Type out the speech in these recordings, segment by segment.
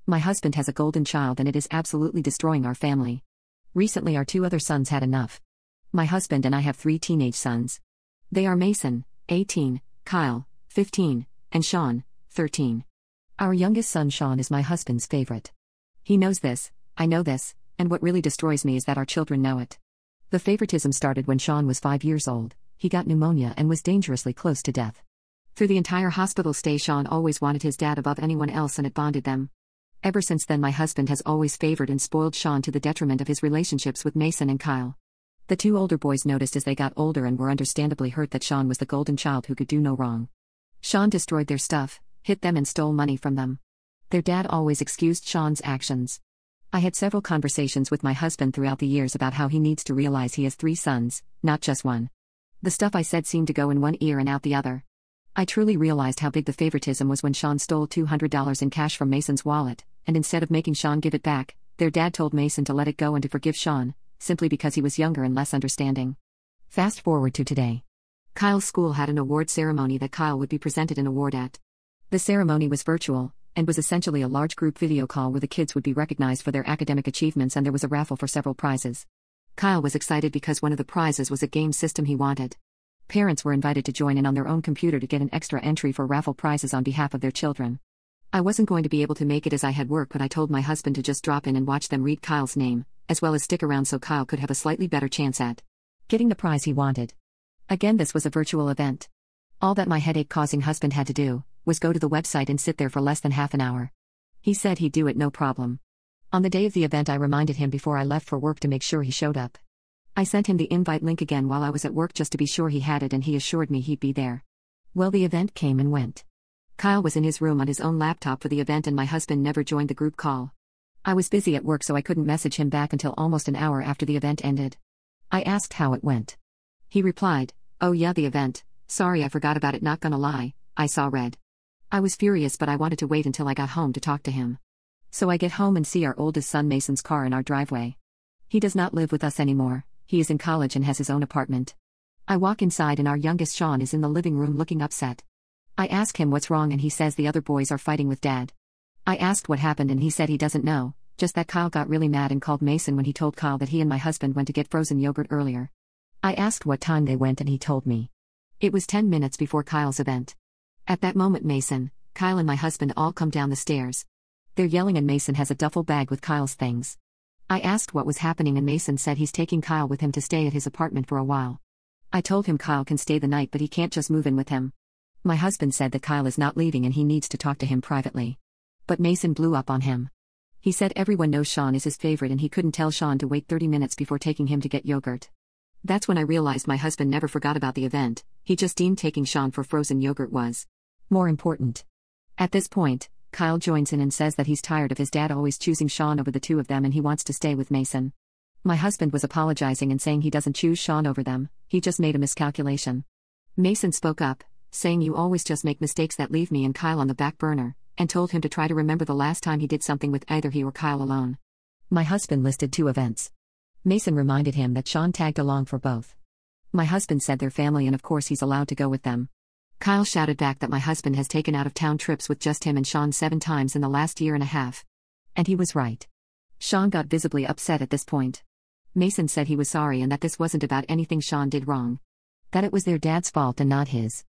My husband has a golden child and it is absolutely destroying our family. Recently, our two other sons had enough. My husband and I have 3 teenage sons. They are Mason, 18, Kyle, 15, and Sean, 13. Our youngest son Sean is my husband's favorite. He knows this, I know this, and what really destroys me is that our children know it. The favoritism started when Sean was 5 years old. He got pneumonia and was dangerously close to death. Through the entire hospital stay, Sean always wanted his dad above anyone else, and it bonded them. Ever since then, my husband has always favored and spoiled Sean to the detriment of his relationships with Mason and Kyle. The 2 older boys noticed as they got older and were understandably hurt that Sean was the golden child who could do no wrong. Sean destroyed their stuff, hit them, and stole money from them. Their dad always excused Sean's actions. I had several conversations with my husband throughout the years about how he needs to realize he has 3 sons, not just one. The stuff I said seemed to go in one ear and out the other. I truly realized how big the favoritism was when Sean stole $200 in cash from Mason's wallet, and instead of making Sean give it back, their dad told Mason to let it go and to forgive Sean, simply because he was younger and less understanding. Fast forward to today. Kyle's school had an award ceremony that Kyle would be presented an award at. The ceremony was virtual, and was essentially a large group video call where the kids would be recognized for their academic achievements, and there was a raffle for several prizes. Kyle was excited because one of the prizes was a game system he wanted. Parents were invited to join in on their own computer to get an extra entry for raffle prizes on behalf of their children. I wasn't going to be able to make it as I had work, but I told my husband to just drop in and watch them read Kyle's name, as well as stick around so Kyle could have a slightly better chance at getting the prize he wanted. Again, this was a virtual event. All that my headache-causing husband had to do was go to the website and sit there for less than half an hour. He said he'd do it no problem. On the day of the event, I reminded him before I left for work to make sure he showed up. I sent him the invite link again while I was at work just to be sure he had it, and he assured me he'd be there. Well, the event came and went. Kyle was in his room on his own laptop for the event, and my husband never joined the group call. I was busy at work, so I couldn't message him back until almost an hour after the event ended. I asked how it went. He replied, "Oh yeah, the event. Sorry, I forgot about it, not gonna lie, I saw red." I was furious, but I wanted to wait until I got home to talk to him. So I get home and see our oldest son Mason's car in our driveway. He does not live with us anymore, he is in college and has his own apartment. I walk inside and our youngest Sean is in the living room looking upset. I ask him what's wrong and he says the other boys are fighting with Dad. I asked what happened and he said he doesn't know, just that Kyle got really mad and called Mason when he told Kyle that he and my husband went to get frozen yogurt earlier. I asked what time they went and he told me. It was 10 minutes before Kyle's event. At that moment, Mason, Kyle and my husband all come down the stairs. They're yelling and Mason has a duffel bag with Kyle's things. I asked what was happening and Mason said he's taking Kyle with him to stay at his apartment for a while. I told him Kyle can stay the night but he can't just move in with him. My husband said that Kyle is not leaving and he needs to talk to him privately. But Mason blew up on him. He said everyone knows Sean is his favorite and he couldn't tell Sean to wait 30 minutes before taking him to get yogurt. That's when I realized my husband never forgot about the event, he just deemed taking Sean for frozen yogurt was more important. At this point, Kyle joins in and says that he's tired of his dad always choosing Sean over the two of them and he wants to stay with Mason. My husband was apologizing and saying he doesn't choose Sean over them, he just made a miscalculation. Mason spoke up, saying you always just make mistakes that leave me and Kyle on the back burner, and told him to try to remember the last time he did something with either he or Kyle alone. My husband listed 2 events. Mason reminded him that Sean tagged along for both. My husband said they're family and of course he's allowed to go with them. Kyle shouted back that my husband has taken out-of-town trips with just him and Sean 7 times in the last year and a half. And he was right. Sean got visibly upset at this point. Mason said he was sorry and that this wasn't about anything Sean did wrong. That it was their dad's fault and not his.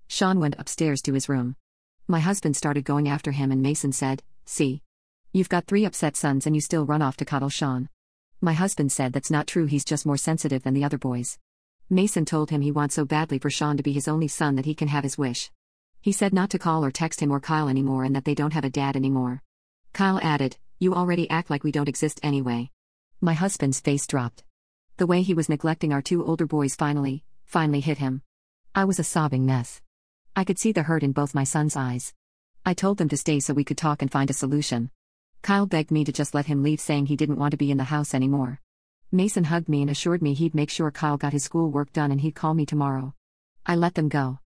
Sean went upstairs to his room. My husband started going after him and Mason said, "See? You've got 3 upset sons and you still run off to cuddle Sean." My husband said that's not true, he's just more sensitive than the other boys. Mason told him he wants so badly for Sean to be his only son that he can have his wish. He said not to call or text him or Kyle anymore and that they don't have a dad anymore. Kyle added, "You already act like we don't exist anyway." My husband's face dropped. The way he was neglecting our 2 older boys finally hit him. I was a sobbing mess. I could see the hurt in both my sons' eyes. I told them to stay so we could talk and find a solution. Kyle begged me to just let him leave, saying he didn't want to be in the house anymore. Mason hugged me and assured me he'd make sure Kyle got his school work done and he'd call me tomorrow. I let them go.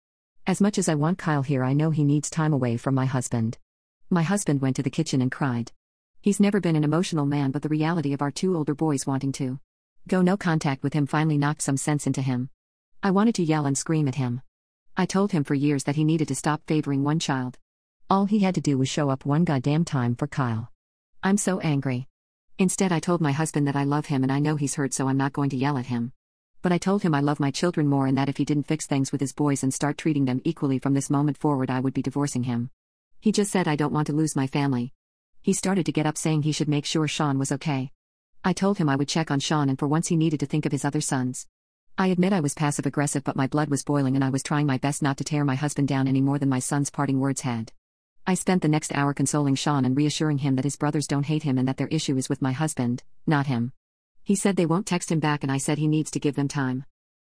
As much as I want Kyle here, I know he needs time away from my husband. My husband went to the kitchen and cried. He's never been an emotional man, but the reality of our 2 older boys wanting to go no contact with him finally knocked some sense into him. I wanted to yell and scream at him. I told him for years that he needed to stop favoring one child. All he had to do was show up one goddamn time for Kyle. I'm so angry. Instead, I told my husband that I love him and I know he's hurt, so I'm not going to yell at him. But I told him I love my children more and that if he didn't fix things with his boys and start treating them equally from this moment forward, I would be divorcing him. He just said I don't want to lose my family. He started to get up, saying he should make sure Sean was okay. I told him I would check on Sean and for once he needed to think of his other sons. I admit I was passive-aggressive, but my blood was boiling and I was trying my best not to tear my husband down any more than my son's parting words had. I spent the next hour consoling Sean and reassuring him that his brothers don't hate him and that their issue is with my husband, not him. He said they won't text him back and I said he needs to give them time.